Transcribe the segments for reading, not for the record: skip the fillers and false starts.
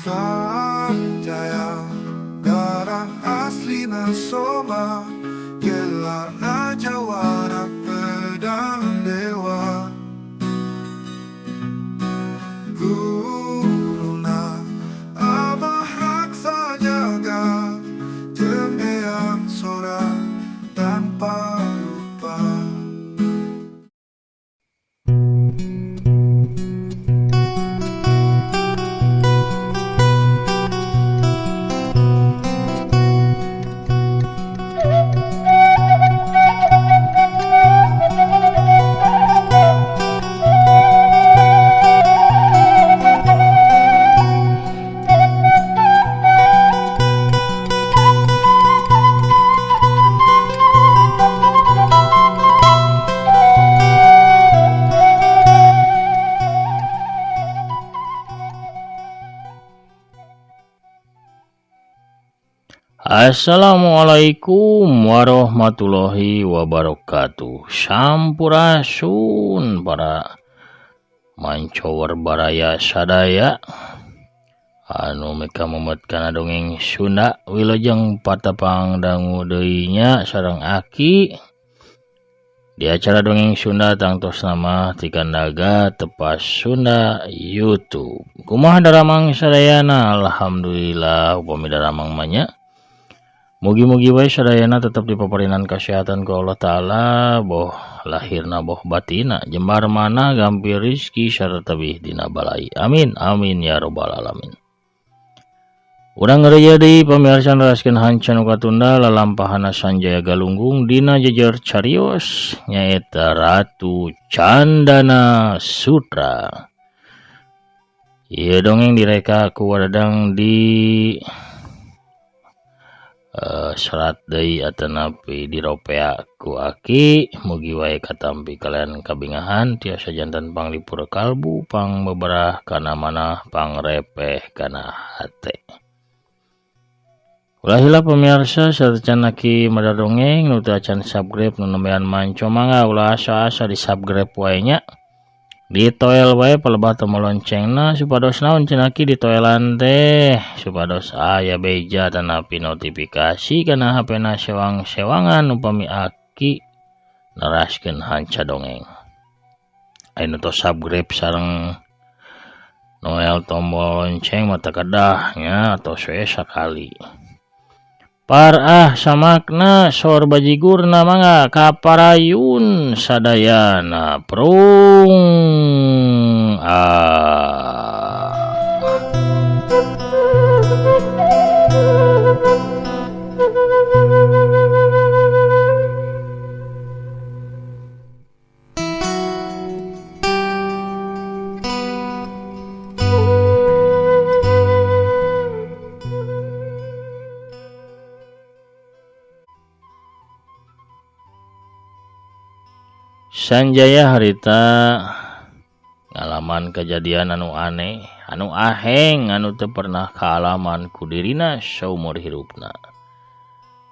Sanjaya garang asli na soma Gelar Raja Warak Pedang Dewa Guruna Abah Raksa Jaga Temeyang Sora tanpa lupa. Assalamualaikum warahmatullahi wabarakatuh. Sampurasun para mancower baraya sadaya anu meka memetkan dongeng Sunda wilujeng patapang dangu deui nya sareng Aki di acara dongeng Sunda tangtos nama Tikandaga Tepas Sunda YouTube. Kumaha daramang sadayana? Alhamdulillah upami daramang manya. Mugi-mugi bae sadayana tetap dipaparinan kesehatan ku Allah Ta'ala, boh lahirna boh batina, jembar mana gampir rizki sarta bih dina balai. Amin, amin ya robbal alamin. Urang ngeureuyeuh deui pamirsa neraskeun hancan katunda lalampahana Sanjaya Galunggung dina jejer carios nyaeta Ratu Candana Sutra. Ieu dongeng direka ku wadadang di serat deui atanapi diropea ku Aki, mugi wae katampi kalian kabingahan tiasa jantan panglipur kalbu pang beberah kana manah pangrepeh kana hate. Ulah heula pamirsa sarecan Aki madadongeng nu teu acan subscribe nu nembean manco mangga ulah asa-asa di subscribe wae nya. Ditoel wae palebah tombol loncengna supados naon cenah Aki ditoelan teh supados aya beja tanapi notifikasi kana HP-na sewang-sewangan upami Aki neraskeun hanca dongeng. Ayeuna tos subscribe sareng noel tombol lonceng mata kedah nya atau we sakali. Samakna sor bajigurna mangga kaparayun sadayana prung Sanjaya harita ngalaman kejadian anu aneh, anu aheng, anu teu pernah kaalaman ku dirina saumur hirupna.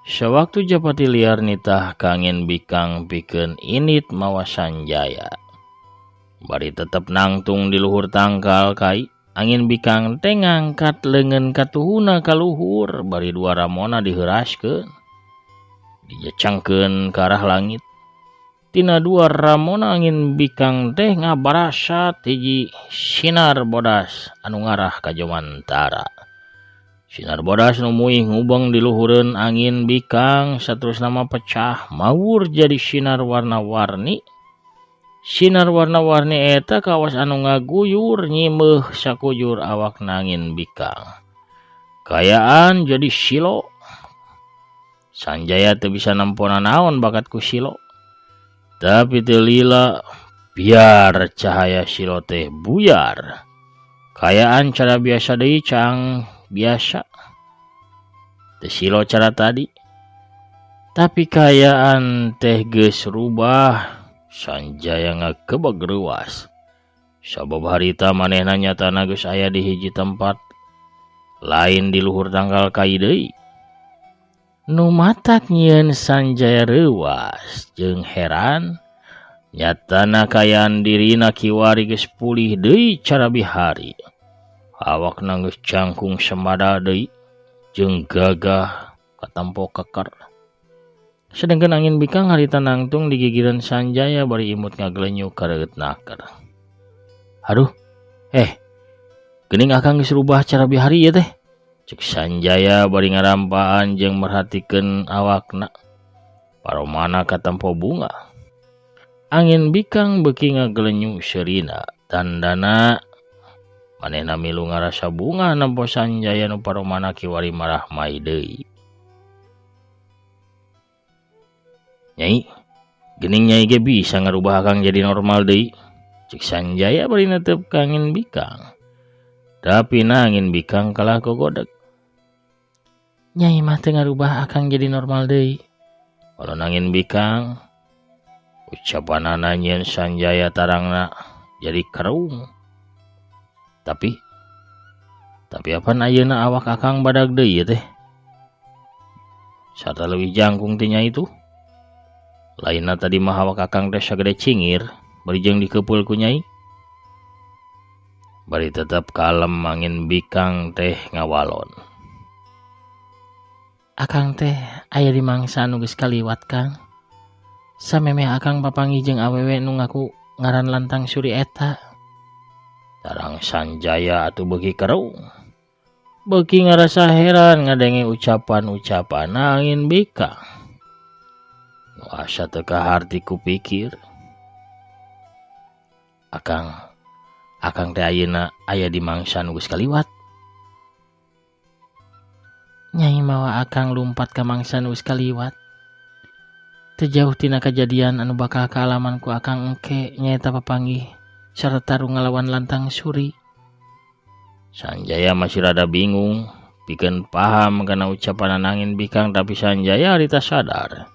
Sewaktu Japati liar nitah kangin bikang pikeun init mawa Sanjaya. Bari tetep nangtung di luhur tangkal kai, angin bikang teh ngangkat leungeun katuhuna ka luhur, bari dua ramona diheuraskeun. Dijecangkeun ka arah langit. Tina dua ramona angin bikang teh ngabarasat hiji sinar bodas anu ngarah ka Jomantara. Sinar bodas nu muih ngubeng di luhureun angin bikang saterusna mah pecah mawur jadi sinar warna-warni. Sinar warna-warni eta kawas anu ngaguyur nyimeuh sakujur awakna angin bikang. Kayaan jadi silo. Sanjaya teu bisa nampona naon bakat ku silo. Tapi teu lila biar cahaya silo teh buyar. Kayaan cara biasa deui cang biasa. Teu silo cara tadi. Tapi kayaan teh geus rubah. Sanjaya ngakebeg reuas. Sabab harita manehna nyatana geus aya di hiji tempat lain di luhur tangkal kai deui. Nu matak nyieun Sanjaya reuas jeung heran nyatana kayaan dirina kiwari geus pulih deui cara bihari. awak nanggus cangkung semada deui jeung gagah katampo kekar. Sedangkan angin bikang harita nangtung di gigiran Sanjaya bari imut ngagelenyuk kareut naker. Aduh, geuning akang geus rubah cara bihari ya teh. Cek Sanjaya bari ngarampaan jeung merhatikeun awakna. Paromana katampo bunga. Angin bikang beuki ngagelenyuk seurina. Tandana manehna milu ngarasa bunga nampo Sanjaya nu paromana kiwari marah mai deui. Nyai, geuning nyai ge bisa ngarubah akang jadi normal deui. Cek Sanjaya bari netep ka angin bikang. Tapi angin bikang kalah gogodeg. Nyai mah teu ngarubah akang jadi normal deui. Kalau angin bikang, ucapanana nyeun Sanjaya tarangna jadi keruung. Tapi apan ayeuna awak akang badag deui teh. Sarta leuwih jangkung teh nyai itu. Lainna tadi mah awak akang teh sagede cingir, bari jeung dikeupul ku nyai. Bari tetep kalem angin bikang teh ngawalon. Akang teh aya di mangsa anu geus kaliwat Kang. Samemeh akang papanggih jeung awewe nu ngaku ngaran Lantang Suri eta. Tarang Sanjaya atuh beuki keruung. Beuki ngarasa heran ngadenge ucapan-ucapan angin bikang. Nu asa teu kaharti kupikir. Akang teh ayeuna aya di mangsa nu geus kaliwat. Nyai mawa akang lumpat ka mangsa nu geus kaliwat. Teu jauh tina kajadian anu bakal kaalaman ku akang engke nyaeta papanggih sarta ngalawan Lantang Suri. Sanjaya masih rada bingung, pikeun paham kana ucapan angin bikang, tapi Sanjaya harita sadar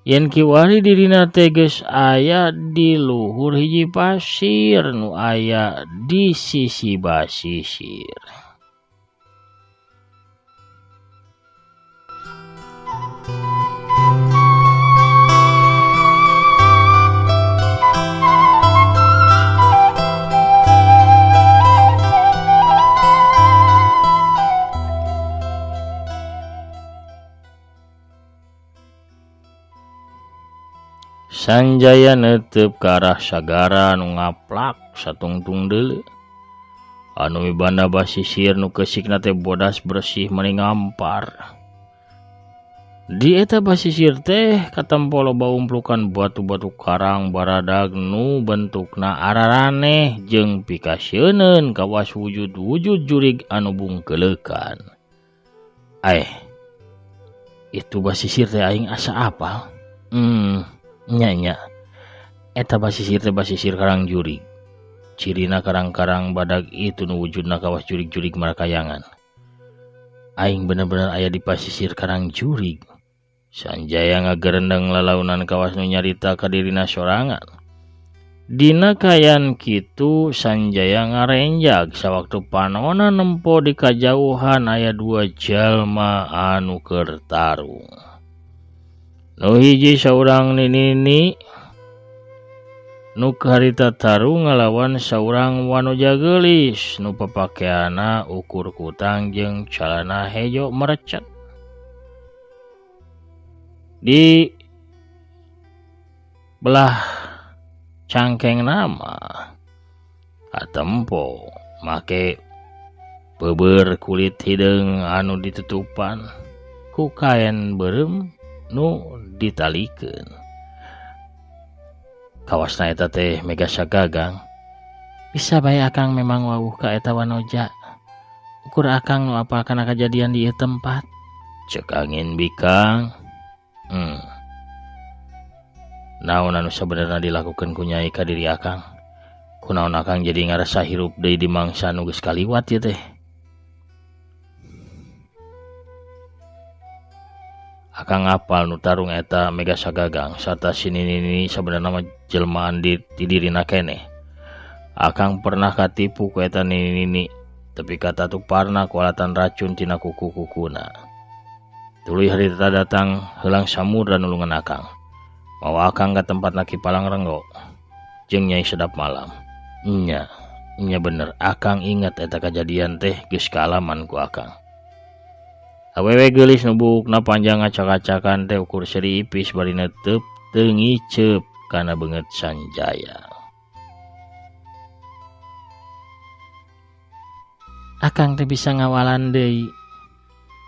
yen kiwari dirina teh geus aya di luhur hiji pasir nu aya di sisi basisir. Sanjaya netep ke arah sagara nu ngaplak satungtung deuleu. Anu mibanda basisir nu keusikna teh bodas bersih meni ngampar. Di eta basisir teh katampo loba umplukan batu-batu karang baradag nu bentukna araraneh jeung pikasieun kawas wujud-wujud jurig anu bungkeleukan. Itu basisir teh aing asa apal. Nya eta basisir teh basisir karang jurig. Cirina karang-karang badag itu nu wujudna kawas jurig-jurig marakayangan. Aing bener-bener aya di pasisir karang jurig. Sanjaya ngagerendeng lalaunan kawas nu nyarita ka dirina sorangan. Dina kayan kitu Sanjaya ngarenjag sawaktu panonna nempo di kajauhan aya dua jalma anu keur tarung. Nu hiji saurang nini nu harita tarung ngalawan saurang wanoja geulis nu papakeana ukur kutang jeung calana hejo merecet. Di belah cangkeng nama katempo make beubeur kulit hideung anu ditutupan ku kaen beureum nu ditalikeun. Kawasna eta teh mega sagagang. Bisa bae akang memang wawuh ka eta wanoja. Ukur akang nu apal kana kajadian di ieu tempat. Cek angin bikang. Naon anu sabenerna dilakukeun ku nyai ka diri akang? Kunaon akang jadi ngarasa hirup deui di mangsa nu geus kaliwat ieu teh? Akang apal nu tarung eta mega sagagang sarta sinini sabenerna mah jelmaan di dirina keneh. Akang pernah katipu ku eta nini, tapi kata tuparna ku alatan racun tina kuku-kukuna. Tuluy harita datang heulang samudra nulungan akang. Mawa akang ka tempat Ki Palangrenggo jeung Nyai Sedap Malam. Nya, Nya bener, akang inget eta kejadian teh geus kaalaman ku akang. Awewe geulis nubukna panjang acak-acakan teh ukur seri ipis bari netep teu ngicep kana beungeut Sanjaya. Akang teh bisa ngawalan deui.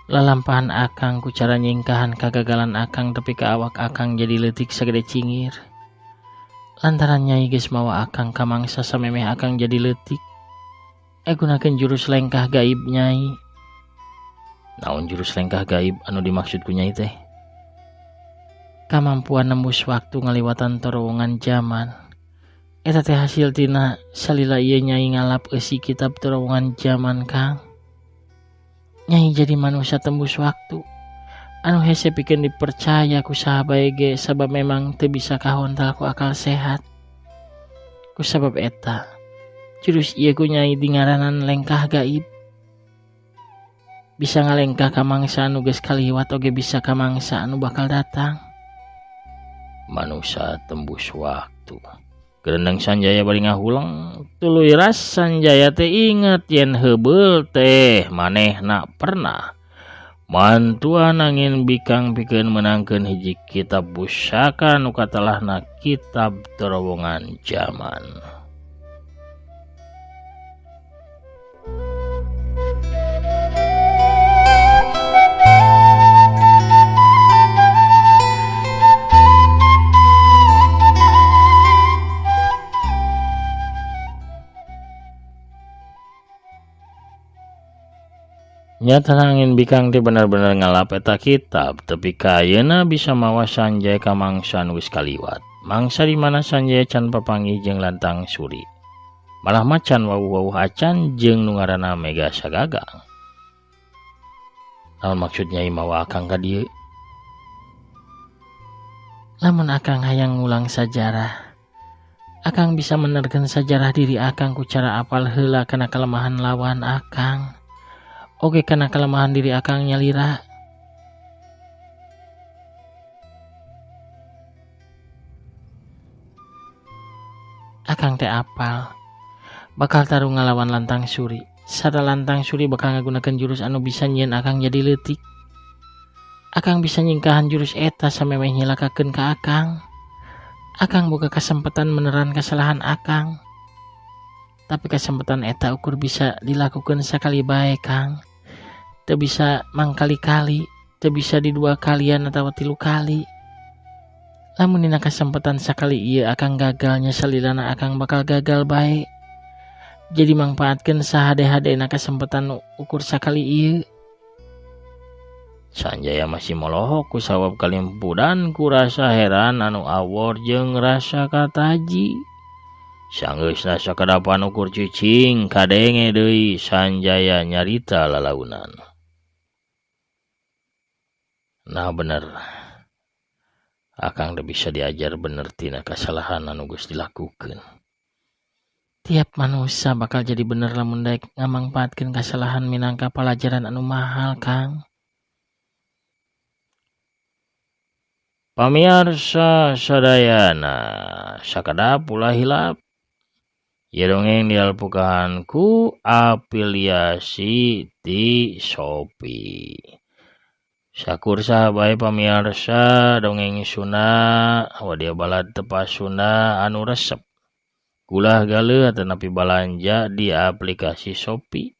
Lalampahan akang ku cara nyingkahan kagagalan akang tapi ka awak akang jadi leutik sagede cingir. Lantaran Nyai geus mawa akang ka mangsa samemeh akang jadi leutik. Gunakeun jurus lengkah gaib Nyai. Naon jurus lengkah gaib anu dimaksud ku Nyai teh? Kamampuan nembus waktu ngaliwatan terowongan zaman. Eta teh hasil tina salila ieu Nyai ngalap eusi kitab terowongan zaman Kang. Nyai jadi manusia tembus waktu. Anu hese pikeun dipercaya ku saha bae ge sabab memang teu bisa kahontal ku akal sehat. Ku sabab eta, jurus ieu ku Nyai dingaranan lengkah gaib. Bisa ngalengkah ka mangsa anu geus kaliwat oge bisa ka mangsa anu bakal datang. Manusia tembus waktu. Gereneng Sanjaya bari ngahulang, tuluy ras Sanjaya teh inget yen heubeul teh manehna pernah mantuan angin bikang pikeun menangkeun hiji kitab pusaka nu katalahna kitab terowongan zaman. Nyata angin bikang teh bener-bener ngalap eta kitab, tapi kayeuna bisa mawa Sanjaya ka mangsa anu geus kaliwat. Mangsa di mana Sanjaya can papanggih jeung Lantang Suri. Malah macan wawuh-wawuh acan jeung nu ngaranna Mega Sagagang. Naon maksud Nyai mawa akang ka dieu? Lamun akang hayang ngulang sajarah, akang bisa menerkeun sajarah diri akang ku cara apal heula kana kelemahan lawan akang. Oke kana kelemahan diri akang nyalira. Akang teh apal bakal tarung ngalawan Lantang Suri. Sada Lantang Suri bakal ngagunakeun jurus anu bisa nyieun akang jadi leutik. Akang bisa nyingkahan jurus eta samemeh nyilakakeun ka akang. Akang boga kesempatan meneran kesalahan akang. Tapi kesempatan eta ukur bisa dilakukan sekali bae Kang. Teu bisa mangkali-kali, teu bisa di 2 kalian atau 3 kali. Lamun dina kesempatan sakali ieu akang gagalnya salilana akang bakal gagal bae. Jadi mangpaatkeun sahade-hadena kesempatan ukur sakali ieu. Sanjaya masih molohok ku sawab kalimpudan ku rasa heran anu awor jeung rasa kataji. Sanggeusna sakadapan ukur cicing kadenge deui Sanjaya nyarita lalaunan. Nah bener, akang teh bisa diajar bener tina kasalahan anu geus dilakukeun. Tiap manusia bakal jadi bener lamun daek ngamangpaatkeun kasalahan minangka pelajaran anu mahal Kang. Pamirsa sadayana, sakadap ulah hilap. Ieu dongeng dialpukahan ku afiliasi ti Shopee. Sakur sahabae pamirsa dongeng Sunda wadia balad tepas Sunda anu resep. Kulah galeuh atanapi balanja di aplikasi Shopee.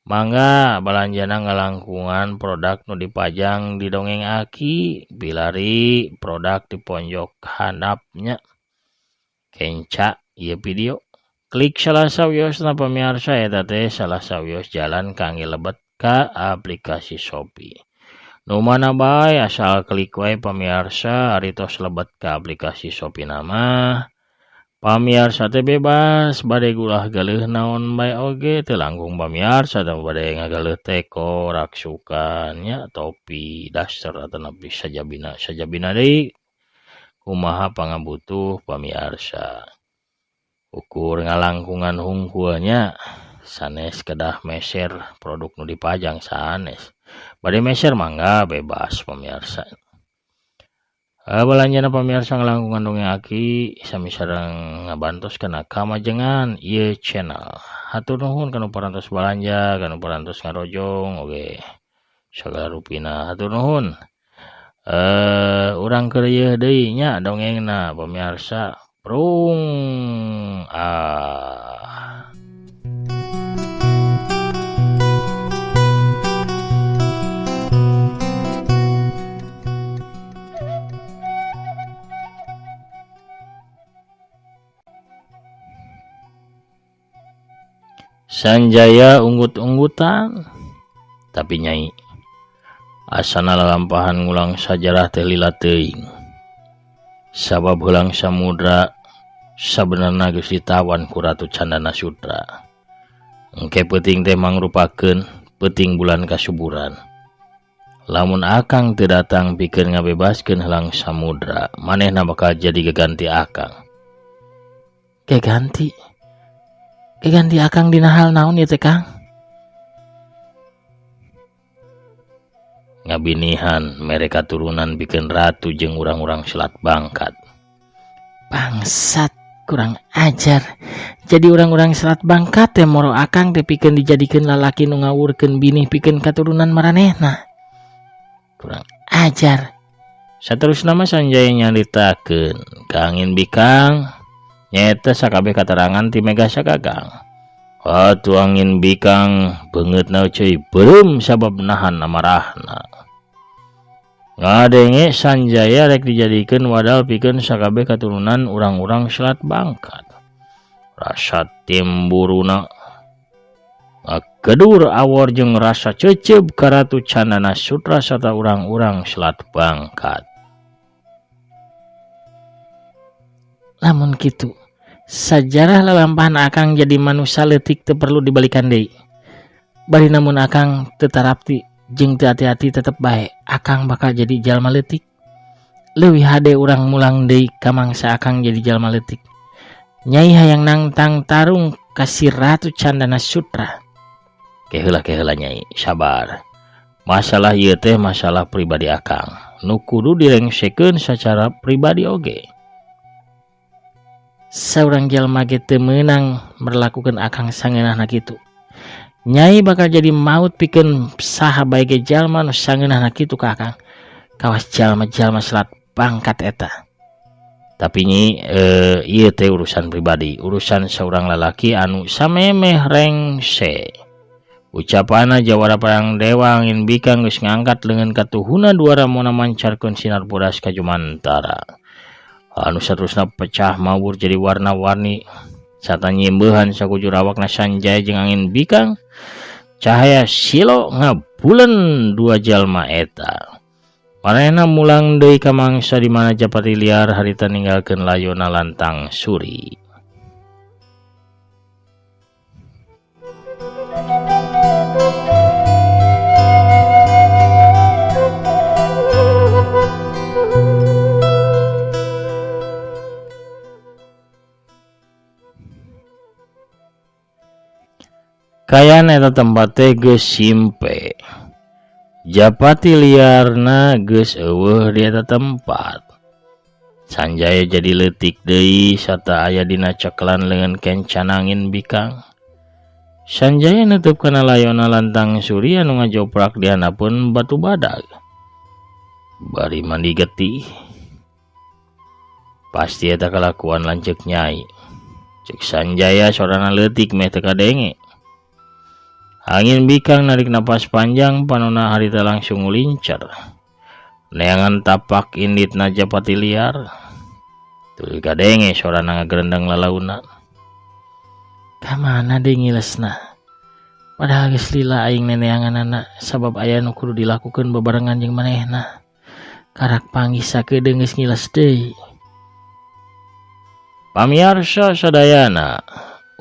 Mangga balanjana ngalangkungan produk nu dipajang di dongeng Aki, bilari produk di ponjok handapnya. Kenca ieu video. Klik salah sawiosna pamirsa eta teh salah sawios jalan kangge lebet ka aplikasi Shopee. Nu mana bae asal klik wae pamirsa aritos lebet ka aplikasi Shopee nama. Pamirsa teh bebas bade gulah galeuh naon bae oge teu langkung pamirsa teh bade ngagaleuh teko raksukan nya topi daster atanapi sajabina deui kumaha pangabutuh pamirsa. Ukur ngalangkungan hungkulnya sanes kedah meser produk nu dipajang sanes. Bade meser mangga bebas pamirsa. Balanjana pamirsa ngelangkungan dongeng aki sami sareng ngabantos kana kamajengan ieu channel. Hatur nuhun kanu parantos balanja, kanu parantos ngarojong oge sagala rupina. Hatur nuhun. Urang keur ieu deui nya dongengna pamirsa. Prung. Sanjaya unggut-unggutan tapi nyai asana lalampahan ngulang sajarah teh lila teuing. Sabab heulang samudra sabenerna geus ditawan ku Ratu Candana Sutra. Engke peuting teh mangrupakeun peuting bulan kasuburan. Lamun akang teu datang pikeun ngabebaskeun heulang samudra, manehna bakal jadi geganti akang. Geganti akang dina hal naon ieu teh Kang? Ngabinihan mereka turunan bikin ratu jeung urang-urang Selat Bangkat. Bangsat kurang ajar. Jadi urang-urang Selat Bangkat teh moro akang teh pikeun dijadikeun lalaki nu ngawurkeun binih pikeun katurunan maranehna. Kurang ajar. Saterusna mah Sanjaya nyaritakeun ka Angin Bikang nyaeta sakabeh katerangan ti Mega Sagagang. Atuh Angin Bikang beungeutna cuy beureum sabab nahan amarahna. Ngadenge Sanjaya rek dijadikeun wadal pikeun sakabeh katurunan urang-urang Selat Bangkat. Rasa timburuna ngakedur awor jeung rasa ceuceub ka Ratu Candana Sutra sarta urang-urang Selat Bangkat. Lamun kitu, sajarah lalampahan akang jadi manusia leutik teu perlu dibalikan deui. Bari namun akang teu tarapti jeung teu hati-hati tetep bae, akang bakal jadi jalma leutik. Leuwih hade urang mulang deui ka mangsa akang jadi jalma leutik. Nyai hayang nangtang tarung ka si Ratu Candana Sutra. Keheula Nyai, sabar. Masalah ieu teh masalah pribadi akang, nu kudu direngsekeun secara pribadi oge. Saurang jalma ge teu meunang merlakukeun akang sangeunahna kitu. Nyai bakal jadi maut pikeun saha bae ge jalma nu sangeunahna kitu ka akang. Kawas jalma-jalma Selat Bangkat eta. Tapi nyi ieu teh urusan pribadi, urusan saurang lalaki anu samemeh rengse. Ucapanna Jawara Parang Dewa Angin Bikang geus ngangkat leungeun katuhuna duara mona mancarkeun sinar bodas ka Jumantara. Anu saterusna pecah mawur jadi warna-warni sarta nyiembeuhan sakujur awakna Sanjaya jeung Angin Bikang. Cahaya silo ngabulen dua jalma eta. Manehna mulang deui ka mangsa di mana Japati liar harita ninggalkeun layona lantang suri. Kayan eta tempat teh geus simpe. Japati liarna geus eueuh di eta tempat. Sanjaya jadi leutik deui sarta aya dina ceklan leungeun kencan Angin Bikang. Sanjaya neuteub kana layona lantang suri anu ngajoprak di hanapeun batu badag. Bari mandi getih. Pasti eta kalakuan lanceuk Nyai. Cek Sanjaya sorana leutik meh teu kadenge. Angin Bikang narik napas panjang panonna harita langsung ngulincer. Neangan tapak inditna Japati liar. Tuluy kadenge sorana ngagerendang lalauna. Ka mana deui ngilesna? Padahal geus lila aing neneanganna sabab aya nu kudu dilakukeun bebarengan jeung manehna. Karak panggih sakedeung geus ngiles deui. Pamirsa sadayana,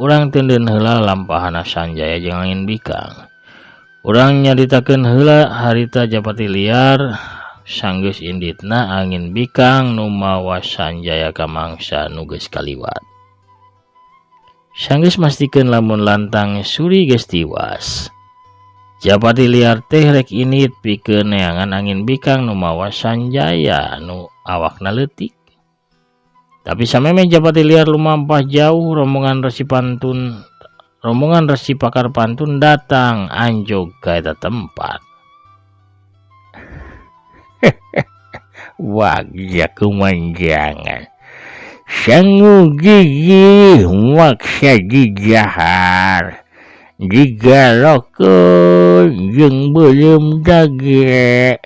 urang teuneun heula lampahana Sanjaya jeung Angin Bikang. Urang nyaritakeun heula harita Japati liar sanggeus inditna Angin Bikang nu mawa Sanjaya ka mangsa nu geus kaliwat. Sanggeus mastikeun lamun lantang suri geus tiwas. Japati liar teh rek init pikeun neangan angin bikang nu mawa Sanjaya nu awakna leutik. Tapi sameme Japati liar lumampah jauh, rombongan Resi Pakar Pantun datang anjog ka eta tempat. Wagja kumanjangan sangu gigi maksa dijahar digalokkeun jeung beuleum dage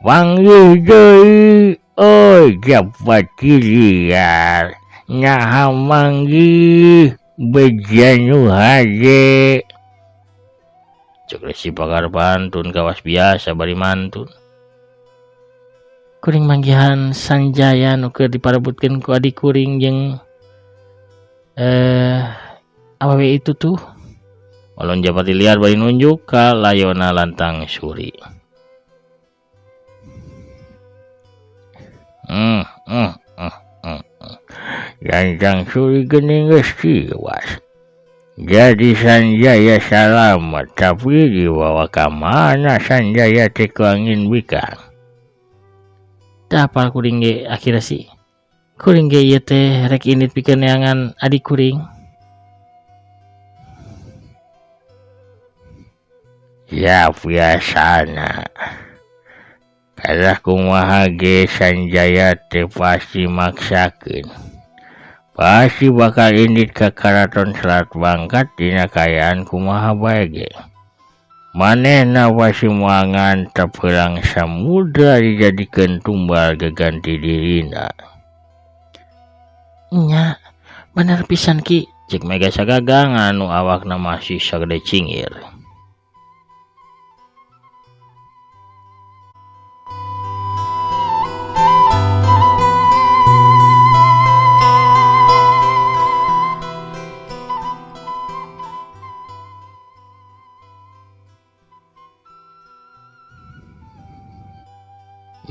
panggih deui oi Japati liar nyaha manggih beja nu hade. Cek Resi Pakar Pantun kawas biasa bari mantun. Kuring manggihan Sanjaya nu keur diparebutkeun ku adik kuring jeung awewe itu tuh. Walon Japati liar bari nunjuk ka layona lantang suri. Lantang suri geuning geus tiwas. Jadi Sanjaya salamet, tapi dibawa ka mana Sanjaya teh ku angin bikang. Apal kuring ge akhirnya sih kuring ge ieu teh rek init pikeun neangan adik kuring. Ya biasana kalah kumaha ge Sanjaya teh pasti maksakeun, pasti bakal init ka Karaton Selat Bangkat dina kayaan kumaha bae ge. Manehna pasti moal ngantep heula samudra dijadikeun tumbal geganti dirina. Nya, bener pisan Ki, cek Mega Sagagang anu awakna masih sagede cingir.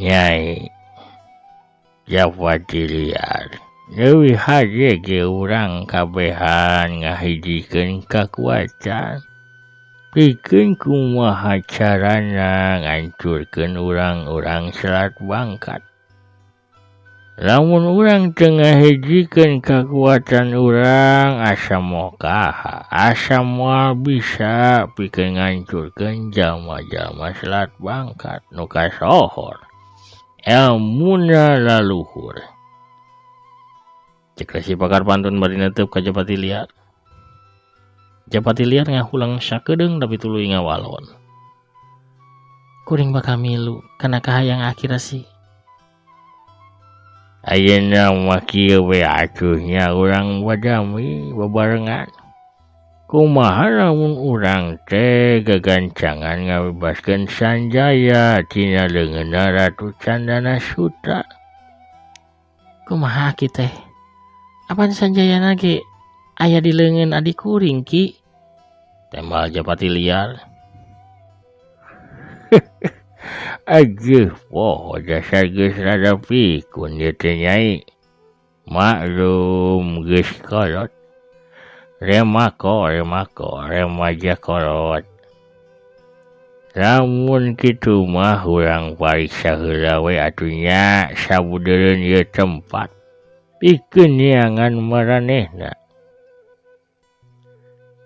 Nyai Japati liar leuwih hade ge urang kabehan ngahijikeun kakuatan pikeun kumaha carana ngancurkeun urang-urang Selat Bangkat. Lamun urang teu ngahijikeun kakuatan urang asa mokaha, asa moal bisa pikeun ngancurkeun jalma-jalma Selat Bangkat nu kasohor elmuna laluhur. Cek Resi Pakar Pantun bari neuteub ka Japati liar. Japati liar ngahulang sakedeung tapi tuluy ngawalon. Kuring bakal milu kana kahayang akhir sih. Ayeuna mah kieu we atuhnya urang badami babarengan. Kumaha lamun urang teh gagancangan ngabebaskeun Sanjaya tina leungeunna Ratu Candana Sutra. Kumaha ki teh? Apaan Sanjayana ge aya di leungeun adik kuring Ki? Tembal Japati liar. Aduh, poho dasar geus rada pikun ieu teh Nyai. Maklum geus kolot. Remaja kolot. Lamun kitu mah urang pariksa heula we atuh nya sabudeureun ieu tempat. Pikeun neangan maranehna.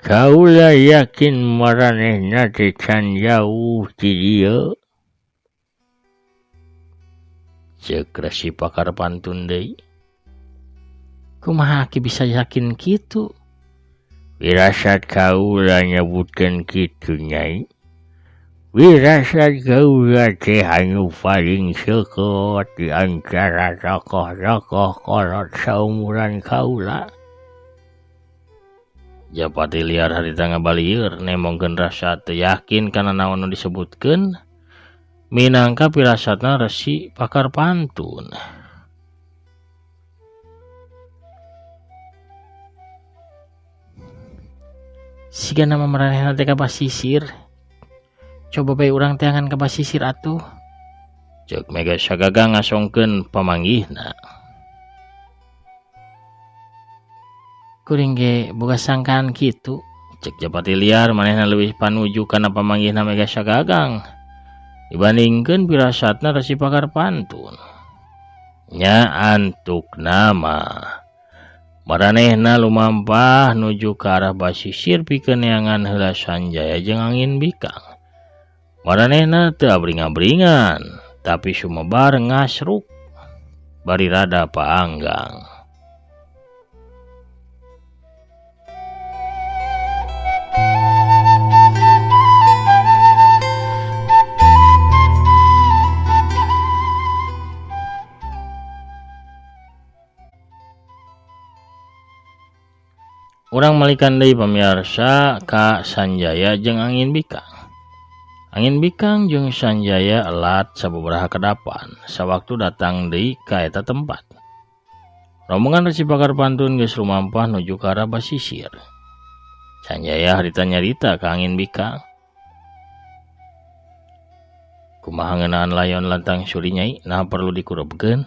Kaula yakin maranehna teh can jauh ti dieu. Ceuk Resi Pakar Pantun deui. Kumaha ki bisa yakin kitu? Wirasat kaula nyebutkeun kitu Nyai. Wirasat kaula teh anu paling seukeut di antara tokoh-tokoh kolot saumuran kaula. Japati liar harita ngabalieur nemongkeun rasa teu yakin kana naon nu disebutkeun. Minangka pirasatna Resi Pakar Pantun. Siga nama maranehna teh ka basisir. Coba bae urang teh angan ka basisir atuh. Ceuk Mega Sagagang ngasongkeun pamanggihna. Kuring ge boga sangkaan kitu, Cek Japati liar manehna leuwih panuju kana pamanggihna mega sagagang dibandingkeun pirasatna resi pakar pantun. Nya antuk nama maranehna lumampah nuju ke arah basisir pikeun neangan heula Sanjaya jeung angin bikang. Maranehna teu abring-abringan tapi sumebar ngasruk bari rada paanggang. Urang malikan deui pamirsa ka Sanjaya jeung angin bikang. Angin bikang jeung Sanjaya elat sababaraha kedapan sawaktu datang deui ka eta tempat. Rombongan resi pakar pantun geus lumampah nuju ka arah basisir. Sanjaya harita nyarita ka angin bikang. Kumaha ngeunaan layon lantang suri nyai, nah perlu dikurebkeun?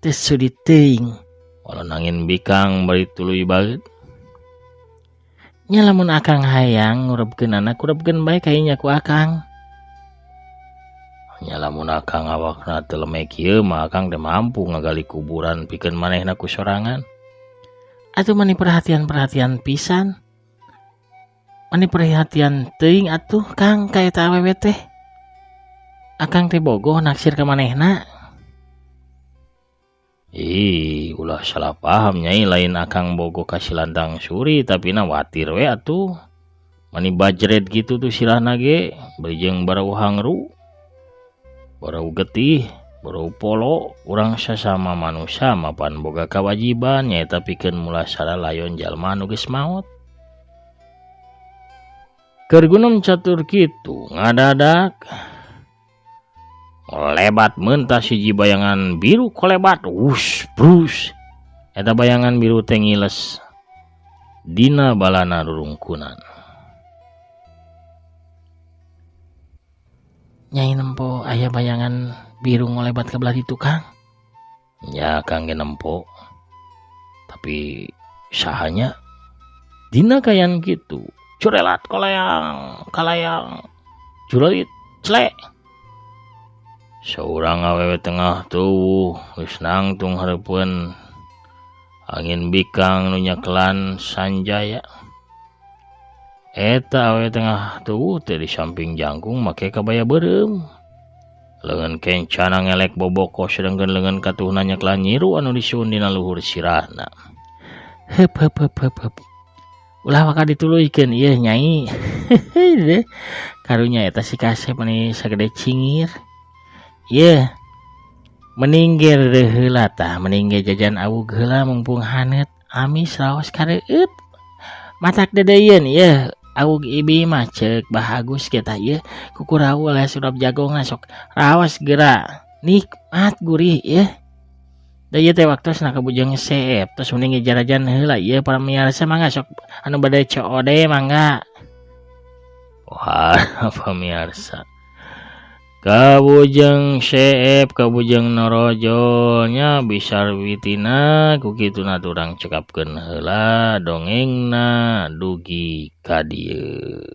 Teu sudi teuing. Walon angin bikang bari tuluy baeut. Nya lamun akang hayang ngurebkeunana kurebkeun bae kayaknya ku akang. Nya lamun akang awakna teu leme kieu mah akang teh mampu ngagali kuburan pikeun manehna ku sorangan. Atuh mani perhatian pisan. Mani perhatian teuing atuh Kang ka eta awewe teh. Akang teh bogoh naksir ka manehna. Ulah salah paham nyai, lain akang bogo kasih lantang suri tapi na watir we atuh. Mani bajret gitu tuh silahna ge, berijeng barau hangru, barau getih, barau polo, urang sasama manusia mapan boga kewajiban nyaeta pikeun mulasara layon jalma anu geus maot. Keur gunung catur kitu ngadadak lebat mentas hiji bayangan biru kolebat brus. Eta bayangan biru teh ngiles dina balana rurungkunan. Nyai nempo aya bayangan biru ngolebat ke belah ditu Kang? Ya Kang ge nempo. Tapi sahanya dina kayan kitu curelat kalayang jurelit clek. Seorang awewe tengah tuh geus nangtung hareupeun angin bikang nu nyaklan Sanjaya. Eta awewe tengah tuh teh di samping jangkung make kabaya beureum. Leungeun kencana ngelek boboko sedengkeun leungeun katuhna nyaklan nyiru anu disuun dina luhur sirahna. Heup. Ulah waka dituluykeun ieu nyai. Karunya eta si kasep mani sagede cingir. Ye, meninggal heula tah, meninggal jajan awug heula mumpung haneut, amis raos kareup. Matak dedeyeun ye, awug ibi mah ceuk bahagus kita ye, kukurau oleh surap jagongna sok raos geura, nikmat gurih ye. Da ieu teh waktosna kabujeng seep, tos meninggal jarajan heula ye para miyarsa mangga sok anu bade coode mangga. Wah, pemirsa. Kabujeng seep, kabujeng norojo nya bisar witina ku kituna urang cekapkeun heula dongengna dugi ka dieu.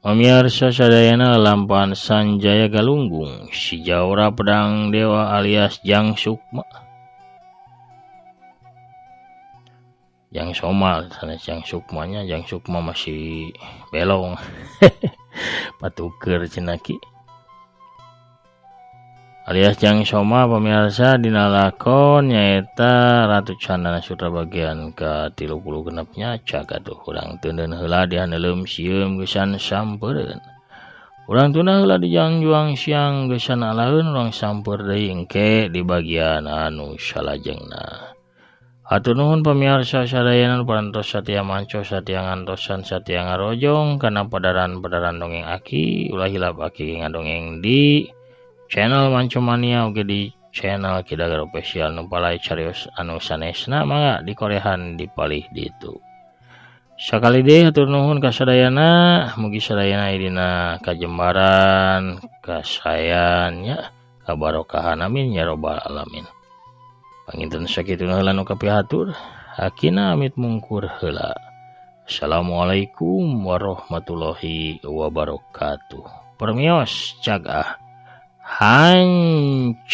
Pamirsa sadayana lampahan Sanjaya galunggung si Jawara Pedang Dewa alias Jang Sukma. Jang Soma sanes Jang Sukmanya, Jang Sukma masih belong. Patuker cenah ki. Alias Jang Soma pamirsa dina lakon nyaeta Ratu Candana Sutra bagian ke-36 nya cagatuh urang teundeun heula di handeuleum sieum geusan sampeureun. Urang tuna heula di jang-juang siang geusan alaeun urang sampeur deui engke di bagian anu salajengna. Hatur nuhun pamirsa sadayana parantos satia manco satia ngantosan satia ngarojong kana padaran-padaran dongeng aki ulah hilap aki ngadongeng di channel Manco Mania oge di channel Kidagar Official nu palai carios anu sanesna mangga dikorehan dipalih ditu. Sakali deui hatur nuhun ka sadayana, mugi sadayana aya dina kajembaran, kasayan nya, kabarokahan amin ya robbal alamin. Panginten sakituna heula nu kapihatur, hakina amit mungkur heula. Assalamualaikum warahmatullahi wabarakatuh. Permios cagah hancur.